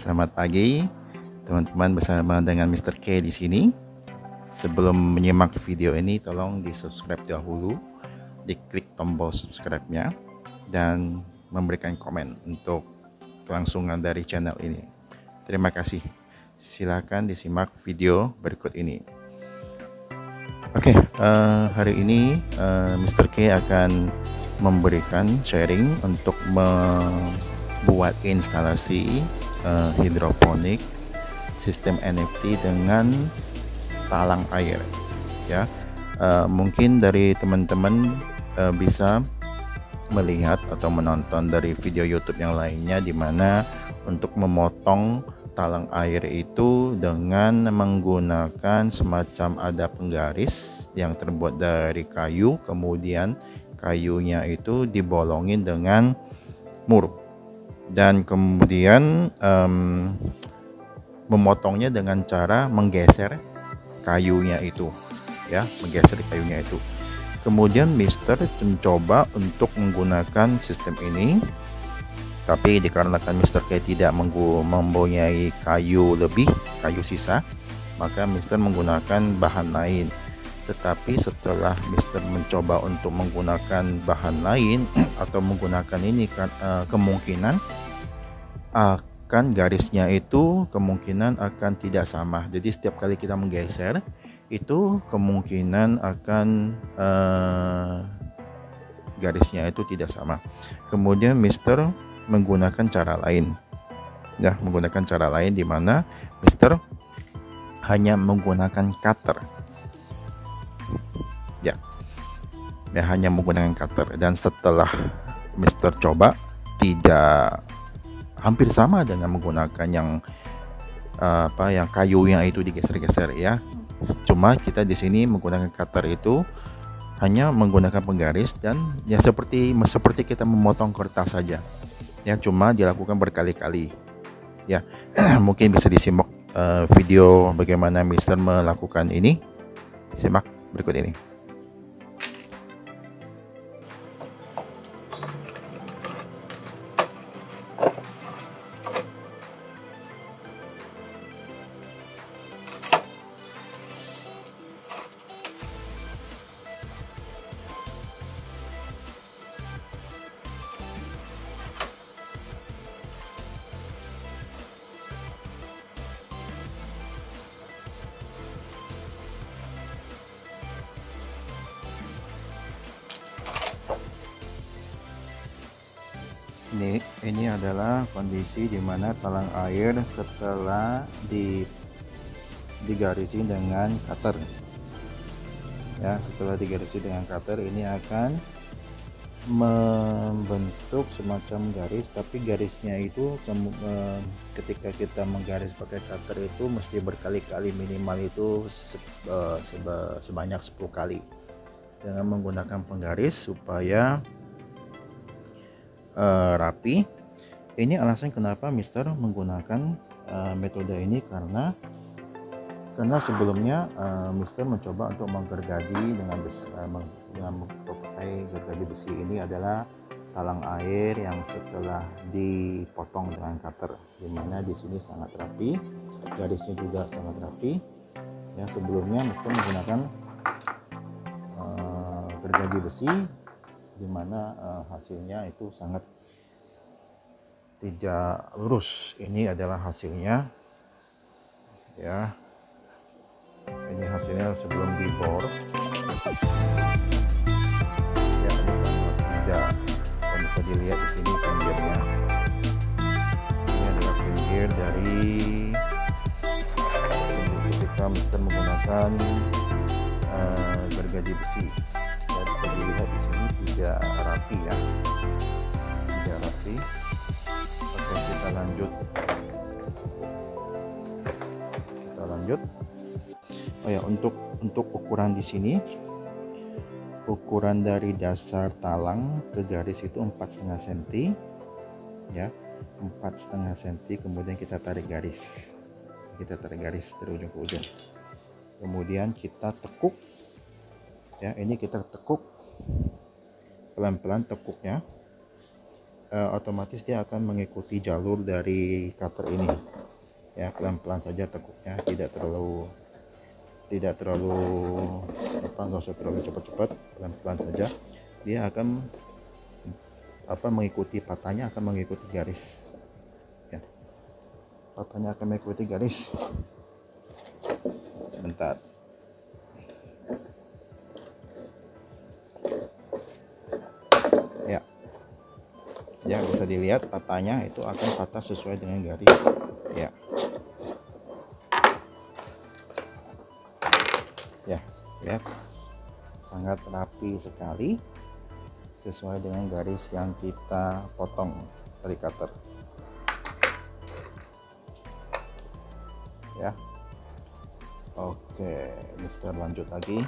Selamat pagi, teman-teman, bersama dengan Mr. K di sini. Sebelum menyimak video ini, tolong di-subscribe dahulu, diklik tombol subscribe-nya, dan memberikan komen untuk kelangsungan dari channel ini. Terima kasih. Silakan disimak video berikut ini. Oke, hari ini Mr. K akan memberikan sharing untuk membuat instalasi hidroponik sistem NFT dengan talang air, ya. Mungkin dari teman-teman bisa melihat atau menonton dari video YouTube yang lainnya, di mana untuk memotong talang air itu dengan menggunakan semacam ada penggaris yang terbuat dari kayu, kemudian kayunya itu dibolongin dengan mur, dan kemudian memotongnya dengan cara menggeser kayunya itu, ya, menggeser kayunya itu. Kemudian Mister mencoba untuk menggunakan sistem ini, tapi dikarenakan Mister K tidak mempunyai kayu sisa, maka Mister menggunakan bahan lain. Tetapi setelah Mister mencoba untuk menggunakan bahan lain atau menggunakan ini, kemungkinan akan garisnya itu kemungkinan akan tidak sama. Jadi setiap kali kita menggeser itu kemungkinan akan garisnya itu tidak sama. Kemudian Mister menggunakan cara lain, ya, menggunakan cara lain di mana Mister hanya menggunakan cutter, ya, hanya menggunakan cutter. Dan setelah Mister coba, tidak hampir sama dengan menggunakan yang kayunya itu digeser-geser, ya. Cuma kita di sini menggunakan cutter itu hanya menggunakan penggaris, dan ya seperti kita memotong kertas saja, ya, cuma dilakukan berkali-kali, ya. Mungkin bisa disimak video bagaimana Mister melakukan ini. Simak berikut ini. Ini adalah kondisi di mana talang air setelah digarisi dengan cutter, ya. Setelah digarisi dengan cutter, ini akan membentuk semacam garis, tapi garisnya itu ketika kita menggaris pakai cutter itu mesti berkali-kali, minimal itu sebanyak 10 kali dengan menggunakan penggaris supaya rapi. Ini alasan kenapa Mister menggunakan metode ini, karena sebelumnya Mister mencoba untuk menggergaji dengan memakai gergaji besi. Ini adalah talang air yang setelah dipotong dengan cutter, dimana di sini sangat rapi, garisnya juga sangat rapi, ya. Sebelumnya Mister menggunakan gergaji besi, dimana hasilnya itu sangat tidak lurus. Ini adalah hasilnya, ya. Ini hasilnya sebelum dibor, ya. Ini sangat tidak, dan bisa dilihat di sini pinggirnya. Ini adalah pinggir dari ketika Mister menggunakan gergaji besi, ya. Bisa dilihat di sini tidak rapi, ya, tidak rapi. Oke, kita lanjut. Oh ya, untuk ukuran di sini, ukuran dari dasar talang ke garis itu 4,5 cm, ya, 4,5 cm. Kemudian kita tarik garis dari ujung ke ujung, kemudian kita tekuk, ya. Ini kita tekuk pelan-pelan, tekuknya otomatis dia akan mengikuti jalur dari cutter ini ya. Pelan-pelan saja tekuknya, tidak terlalu nggak usah terlalu cepat-cepat, pelan-pelan saja. Dia akan mengikuti patahnya, akan mengikuti garis ya. Patahnya akan mengikuti garis. Sebentar. Ya, bisa dilihat patahnya itu akan patah sesuai dengan garis ya. Ya, lihat, sangat rapi sekali sesuai dengan garis yang kita potong dari cutter ya. Oke, Mister lanjut lagi.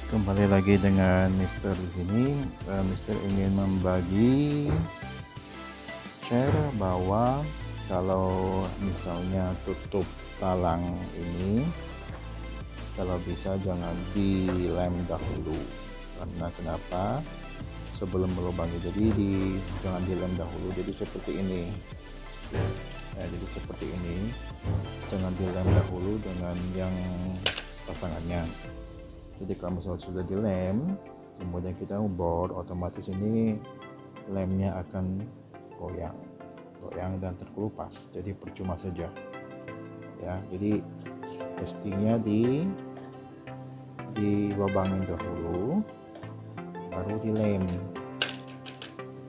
Kembali lagi dengan Mister di sini. Mister ingin membagi share bahwa kalau misalnya tutup talang ini, kalau bisa jangan dilem dahulu. Karena kenapa? Sebelum melubangi, jadi jangan dilem dahulu. Jadi seperti ini. Ya, jadi seperti ini. Jangan dilem dahulu dengan yang pasangannya. Jadi kalau misalnya sudah dilem, kemudian kita bor, otomatis ini lemnya akan goyang dan terkelupas. Jadi percuma saja. Ya, jadi mestinya dilubangin dahulu, baru dilem.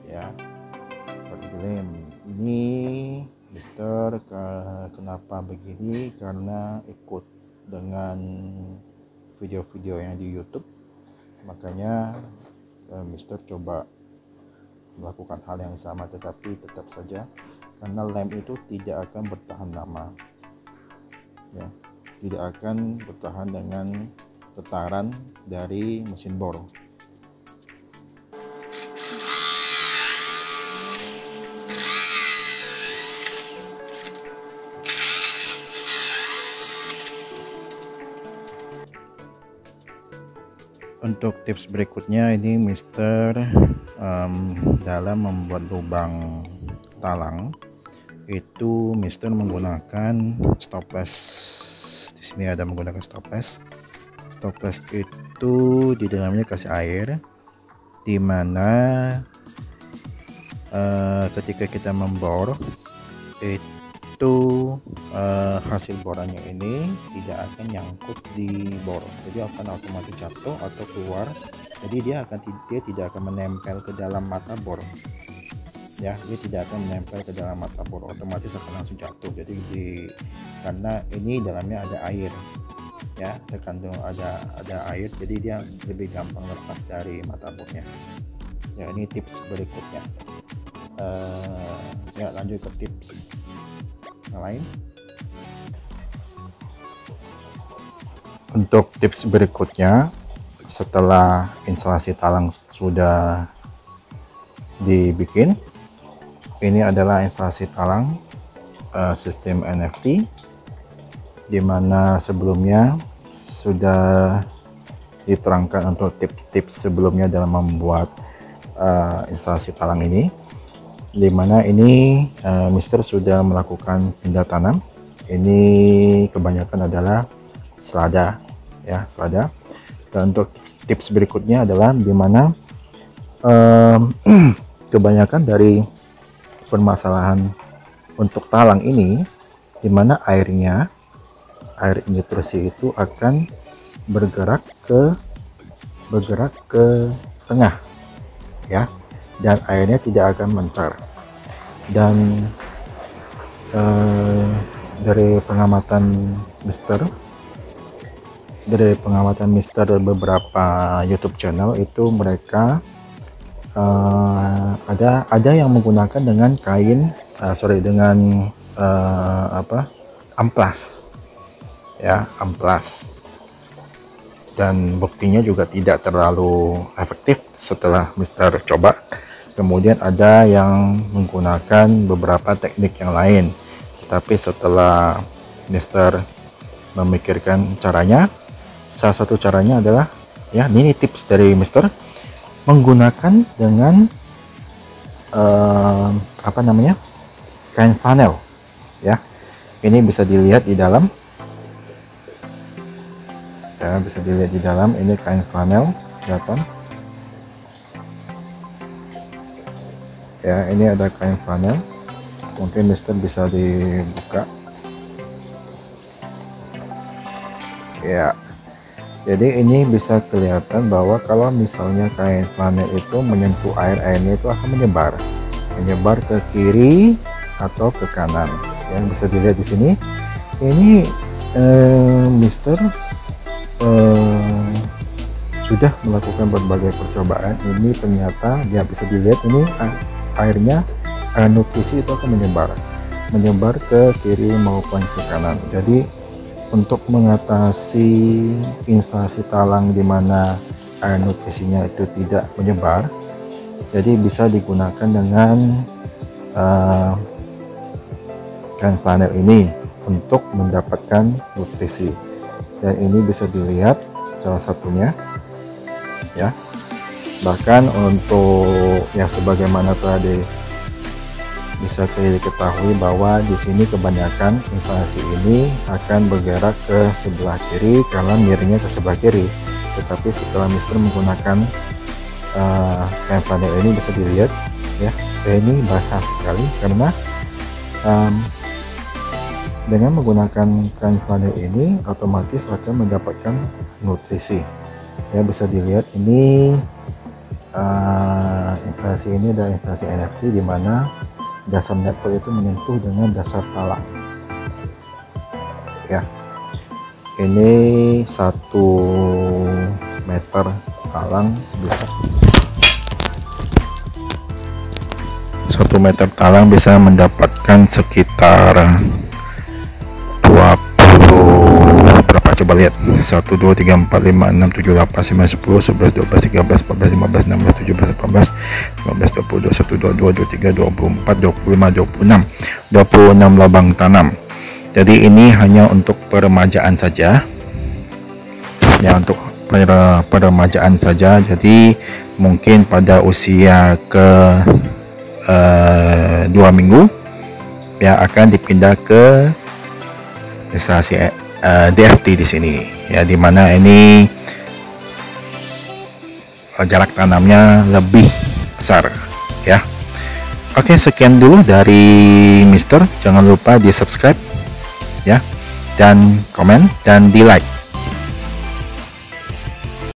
Ya, baru dilem. Ini Mister kenapa begini? Karena ikut dengan video-video yang di YouTube, makanya Mister coba melakukan hal yang sama, tetapi tetap saja karena lem itu tidak akan bertahan lama ya, tidak akan bertahan dengan tetaran dari mesin bor. Untuk tips berikutnya ini Mister dalam membuat lubang talang itu Mister menggunakan stopless. Di sini ada menggunakan stopless. Stopless itu di dalamnya kasih air, dimana ketika kita membor itu hasil borannya ini tidak akan nyangkut di bor, jadi akan otomatis jatuh atau keluar. Jadi dia tidak akan menempel ke dalam mata bor ya, dia tidak akan menempel ke dalam mata bor, otomatis akan langsung jatuh. Jadi karena ini dalamnya ada air ya, terkandung ada air, jadi dia lebih gampang lepas dari mata bornya ya. Ini tips berikutnya. Ya, lanjut ke tips yang lain. Untuk tips berikutnya, setelah instalasi talang sudah dibikin, ini adalah instalasi talang sistem NFT, dimana sebelumnya sudah diterangkan untuk tips-tips sebelumnya dalam membuat instalasi talang ini, dimana ini Mister sudah melakukan pindah tanam. Ini kebanyakan adalah selada ya, selada. Dan untuk tips berikutnya adalah dimana kebanyakan dari permasalahan untuk talang ini, dimana air injeksi itu akan bergerak ke tengah ya, dan airnya tidak akan mencar. Dan dari pengamatan Mister beberapa YouTube channel itu mereka ada yang menggunakan dengan kain amplas ya, amplas, dan buktinya juga tidak terlalu efektif setelah Mister coba. Kemudian ada yang menggunakan beberapa teknik yang lain, tapi setelah Mister memikirkan caranya, salah satu caranya adalah ya, ini tips dari Mister, menggunakan dengan kain flanel ya. Ini bisa dilihat di dalam ya, bisa dilihat di dalam, ini kain flanel, kelihatan ya, ini ada kain flanel. Mungkin Mister bisa dibuka ya. Jadi ini bisa kelihatan bahwa kalau misalnya kain flanel itu menyentuh air, airnya itu akan menyebar ke kiri atau ke kanan ya. Bisa dilihat di sini, ini Mister sudah melakukan berbagai percobaan. Ini ternyata ya, bisa dilihat ini airnya, nutrisi itu akan menyebar ke kiri maupun ke kanan. Jadi untuk mengatasi instalasi talang di mana air nutrisinya itu tidak menyebar, jadi bisa digunakan dengan kain flanel ini untuk mendapatkan nutrisi. Dan ini bisa dilihat salah satunya ya. Bahkan untuk yang sebagaimana tadi bisa diketahui bahwa di sini kebanyakan instalasi ini akan bergerak ke sebelah kiri karena miringnya ke sebelah kiri. Tetapi setelah Mister menggunakan kain flanel ini, bisa dilihat ya, ini basah sekali karena dengan menggunakan kain flanel ini otomatis akan mendapatkan nutrisi ya. Bisa dilihat ini instalasi ini adalah instalasi NFT di mana dasar network itu menyentuh dengan dasar talang ya. Ini 1 meter talang bisa 1 meter talang bisa mendapatkan sekitar 20, berapa coba lihat, 1 2 3 4 5 6 7 8 9 10 11 12 13 14 15 16 17 18 19 20 21 22 23 24 25 26 lubang tanam. Jadi ini hanya untuk peremajaan saja ya, untuk peremajaan saja. Jadi mungkin pada usia ke 2 minggu ya akan dipindah ke instalasi DFT di sini ya, dimana ini jarak tanamnya lebih besar ya. Oke, sekian dulu dari Mister. Jangan lupa di subscribe ya, dan komen dan di like.